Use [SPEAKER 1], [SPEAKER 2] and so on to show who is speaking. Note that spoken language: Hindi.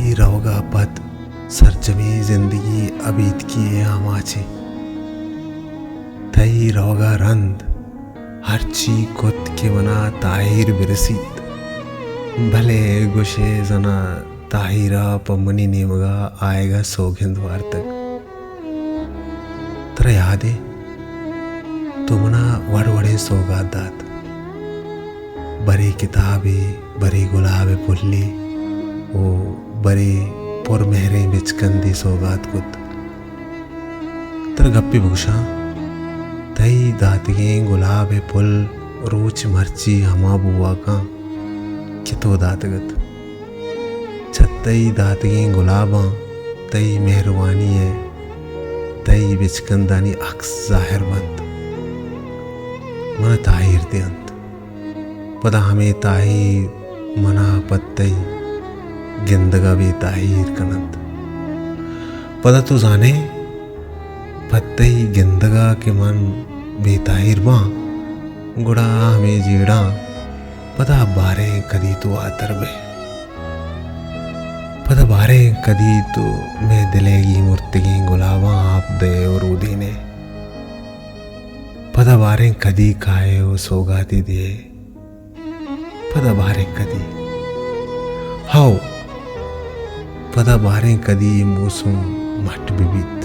[SPEAKER 1] तई रहोगा पद सरजमी जिंदगी अबीत की आमाची तई रहोगा रंद हरची कुत के मना ताहिर बिरसीत भले गुशे जना ताहिरा पमनी नेमगा आएगा सोगिंद वार तक तेरा याद है तुमना वड़वड़े सौगात दात बड़ी किताबे बड़ी गुलाबे पुल्ली ओ बड़े पुर मेहरे बिचकंदी सौगात कुत तेरा गप्पी भूषा तई दातिगे गुलाबे पुल रोच मर्ची हमा बुआ का कितो दातगत छत्तई दातिगे गुलाबा तई मेहरबानी है तई बिचकंदानी अक्स जाहिर बंद मन ताहिर दे अंत पदा हमें ताहिर मना पत्तई गिंदगा भी ताहिर कनंत पदा तो जाने पत्तई गिंदगा के मन बेताहिर बा गुड़ा हमें जीड़ा पदा बारे कदी तो आतर बे पदा बारे कदी तो मैं दिलेगी मूर्तिगी गुलाबा आप दे और उदी ने पदा बारे कदी खाए वो सौगाती दिए पदा बारे कदी हाओ पदा बारे कदी मौसम मट बिबित